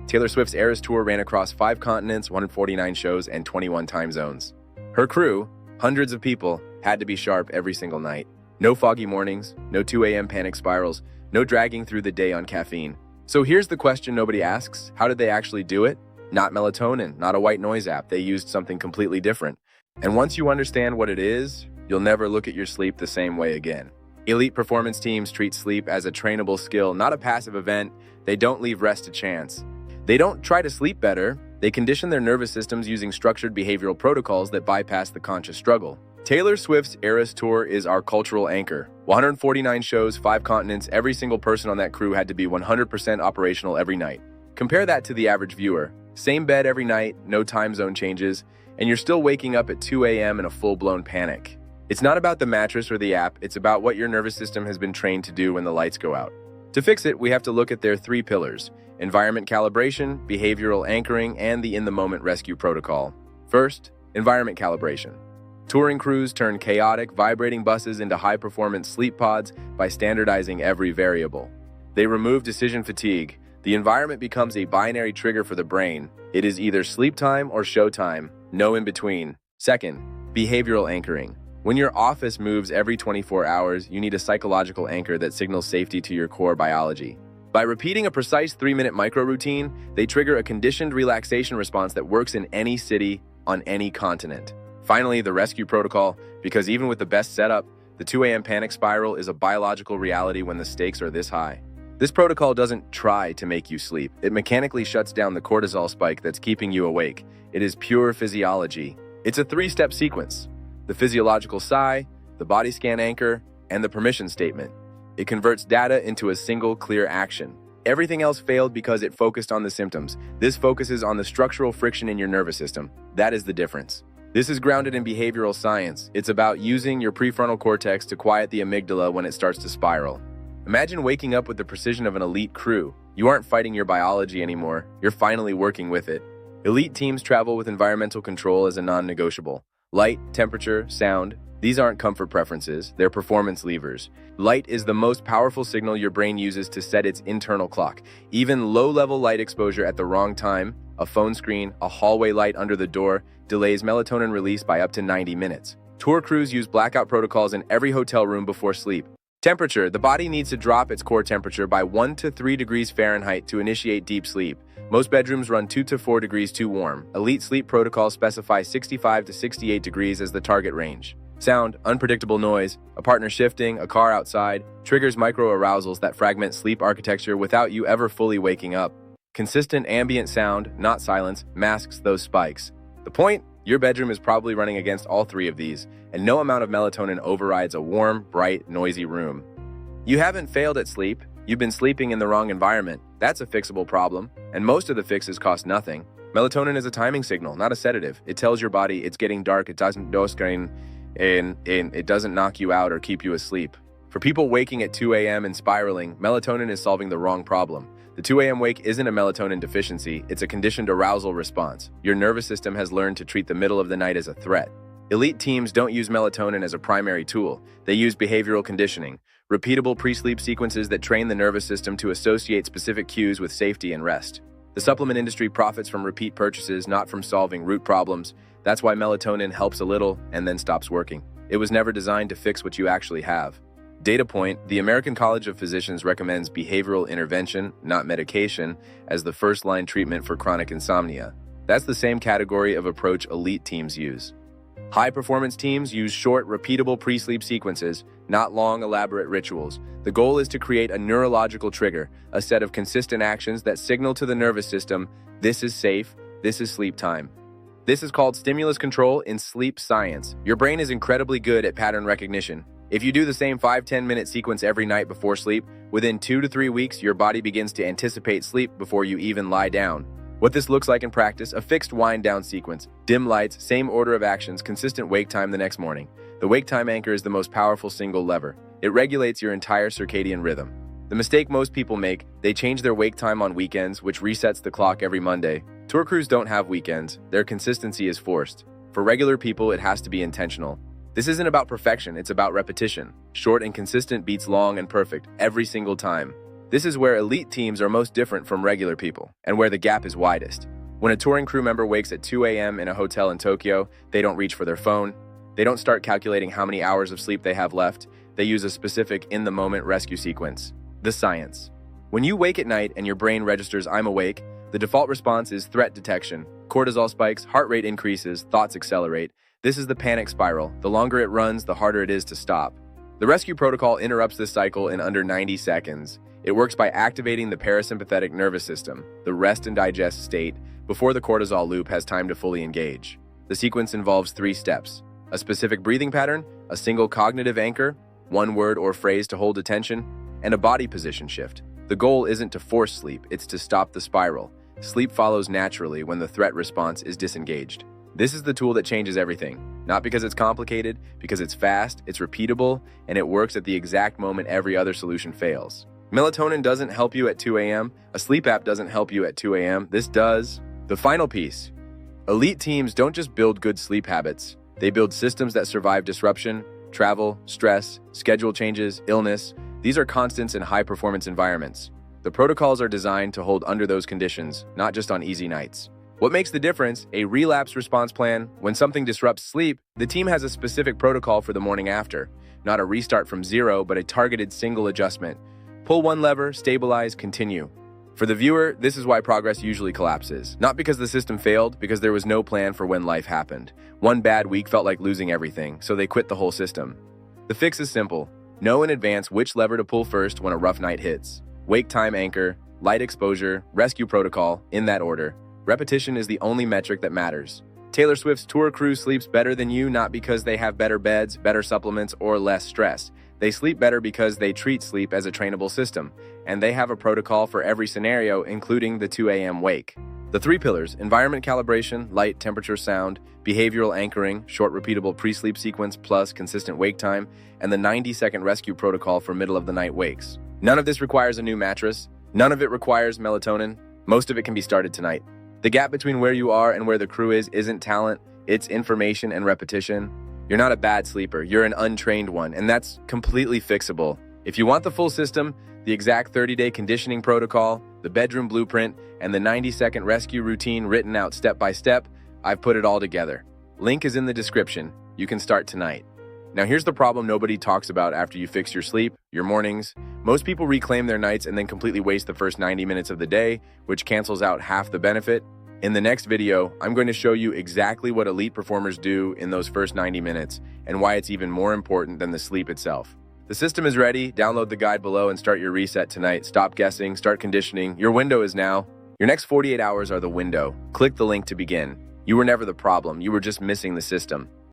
Taylor Swift's Eras Tour ran across 5 continents, 149 shows, and 21 time zones. Her crew, hundreds of people, had to be sharp every single night. No foggy mornings, no 2 a.m. panic spirals, no dragging through the day on caffeine. So here's the question nobody asks. How did they actually do it? Not melatonin, not a white noise app. They used something completely different. And once you understand what it is, you'll never look at your sleep the same way again. Elite performance teams treat sleep as a trainable skill, not a passive event. They don't leave rest to chance. They don't try to sleep better. They condition their nervous systems using structured behavioral protocols that bypass the conscious struggle. Taylor Swift's Eras Tour is our cultural anchor. 149 shows, 5 continents, every single person on that crew had to be 100% operational every night. Compare that to the average viewer. Same bed every night, no time zone changes, and you're still waking up at 2 a.m. in a full-blown panic. It's not about the mattress or the app, it's about what your nervous system has been trained to do when the lights go out. To fix it, we have to look at their 3 pillars: environment calibration, behavioral anchoring, and the in-the-moment rescue protocol. First, environment calibration. Touring crews turn chaotic, vibrating buses into high-performance sleep pods by standardizing every variable. They remove decision fatigue. The environment becomes a binary trigger for the brain. It is either sleep time or showtime, no in between. Second, behavioral anchoring. When your office moves every 24 hours, you need a psychological anchor that signals safety to your core biology. By repeating a precise 3-minute micro-routine, they trigger a conditioned relaxation response that works in any city, on any continent. Finally, the rescue protocol, because even with the best setup, the 2 a.m. panic spiral is a biological reality when the stakes are this high. This protocol doesn't try to make you sleep. It mechanically shuts down the cortisol spike that's keeping you awake. It is pure physiology. It's a 3-step sequence: the physiological sigh, the body scan anchor, and the permission statement. It converts data into a single clear action. Everything else failed because it focused on the symptoms. This focuses on the structural friction in your nervous system. That is the difference. This is grounded in behavioral science. It's about using your prefrontal cortex to quiet the amygdala when it starts to spiral. Imagine waking up with the precision of an elite crew. You aren't fighting your biology anymore. You're finally working with it. Elite teams travel with environmental control as a non-negotiable. Light, temperature, sound, these aren't comfort preferences, they're performance levers. Light is the most powerful signal your brain uses to set its internal clock. Even low-level light exposure at the wrong time, a phone screen, a hallway light under the door, delays melatonin release by up to 90 minutes. Tour crews use blackout protocols in every hotel room before sleep. Temperature: the body needs to drop its core temperature by 1 to 3 degrees Fahrenheit to initiate deep sleep. Most bedrooms run 2 to 4 degrees too warm. Elite sleep protocols specify 65 to 68 degrees as the target range. Sound: unpredictable noise, a partner shifting, a car outside, triggers micro-arousals that fragment sleep architecture without you ever fully waking up. Consistent ambient sound, not silence, masks those spikes. The point? Your bedroom is probably running against all 3 of these, and no amount of melatonin overrides a warm, bright, noisy room. You haven't failed at sleep. You've been sleeping in the wrong environment. That's a fixable problem, and most of the fixes cost nothing. Melatonin is a timing signal, not a sedative. It tells your body it's getting dark, it doesn't it doesn't knock you out or keep you asleep. For people waking at 2 a.m. and spiraling, melatonin is solving the wrong problem. The 2 a.m. wake isn't a melatonin deficiency, it's a conditioned arousal response. Your nervous system has learned to treat the middle of the night as a threat. Elite teams don't use melatonin as a primary tool. They use behavioral conditioning, repeatable pre-sleep sequences that train the nervous system to associate specific cues with safety and rest. The supplement industry profits from repeat purchases, not from solving root problems. That's why melatonin helps a little and then stops working. It was never designed to fix what you actually have. Data point: the American College of Physicians recommends behavioral intervention, not medication, as the first-line treatment for chronic insomnia. That's the same category of approach elite teams use. High-performance teams use short, repeatable pre-sleep sequences, not long, elaborate rituals. The goal is to create a neurological trigger, a set of consistent actions that signal to the nervous system, this is safe, this is sleep time. This is called stimulus control in sleep science. Your brain is incredibly good at pattern recognition. If you do the same 5-10 minute sequence every night before sleep, within 2 to 3 weeks, your body begins to anticipate sleep before you even lie down. What this looks like in practice: a fixed wind-down sequence, dim lights, same order of actions, consistent wake time the next morning. The wake time anchor is the most powerful single lever. It regulates your entire circadian rhythm. The mistake most people make: they change their wake time on weekends, which resets the clock every Monday. Tour crews don't have weekends. Their consistency is forced. For regular people, it has to be intentional. This isn't about perfection, it's about repetition. Short and consistent beats long and perfect every single time. This is where elite teams are most different from regular people, and where the gap is widest. When a touring crew member wakes at 2 a.m. in a hotel in Tokyo, they don't reach for their phone. They don't start calculating how many hours of sleep they have left. They use a specific in-the-moment rescue sequence. The science. When you wake at night and your brain registers "I'm awake," the default response is threat detection. Cortisol spikes, heart rate increases, thoughts accelerate. This is the panic spiral. The longer it runs, the harder it is to stop. The rescue protocol interrupts this cycle in under 90 seconds. It works by activating the parasympathetic nervous system, the rest and digest state, before the cortisol loop has time to fully engage. The sequence involves 3 steps: a specific breathing pattern, a single cognitive anchor, one word or phrase to hold attention, and a body position shift. The goal isn't to force sleep, it's to stop the spiral. Sleep follows naturally when the threat response is disengaged. This is the tool that changes everything. Not because it's complicated, because it's fast, it's repeatable, and it works at the exact moment every other solution fails. Melatonin doesn't help you at 2 a.m. A sleep app doesn't help you at 2 a.m. This does. The final piece. Elite teams don't just build good sleep habits. They build systems that survive disruption, travel, stress, schedule changes, illness. These are constants in high-performance environments. The protocols are designed to hold under those conditions, not just on easy nights. What makes the difference? A relapse response plan. When something disrupts sleep, the team has a specific protocol for the morning after. Not a restart from zero, but a targeted single adjustment. Pull one lever, stabilize, continue. For the viewer, this is why progress usually collapses. Not because the system failed, because there was no plan for when life happened. One bad week felt like losing everything, so they quit the whole system. The fix is simple. Know in advance which lever to pull first when a rough night hits. Wake time anchor, light exposure, rescue protocol, in that order. Repetition is the only metric that matters. Taylor Swift's tour crew sleeps better than you not because they have better beds, better supplements, or less stress. They sleep better because they treat sleep as a trainable system, and they have a protocol for every scenario, including the 2 a.m. wake. The 3 pillars: environment calibration, light, temperature, sound, behavioral anchoring, short repeatable pre-sleep sequence plus consistent wake time, and the 90-second rescue protocol for middle-of-the-night wakes. None of this requires a new mattress. None of it requires melatonin. Most of it can be started tonight. The gap between where you are and where the crew is isn't talent, it's information and repetition. You're not a bad sleeper, you're an untrained one, and that's completely fixable. If you want the full system, the exact 30-day conditioning protocol, the bedroom blueprint, and the 90-second rescue routine written out step by step, I've put it all together. Link is in the description. You can start tonight. Now here's the problem nobody talks about after you fix your sleep, your mornings. Most people reclaim their nights and then completely waste the first 90 minutes of the day, which cancels out half the benefit. In the next video, I'm going to show you exactly what elite performers do in those first 90 minutes and why it's even more important than the sleep itself. The system is ready. Download the guide below and start your reset tonight. Stop guessing, start conditioning. Your window is now. Your next 48 hours are the window. Click the link to begin. You were never the problem. You were just missing the system.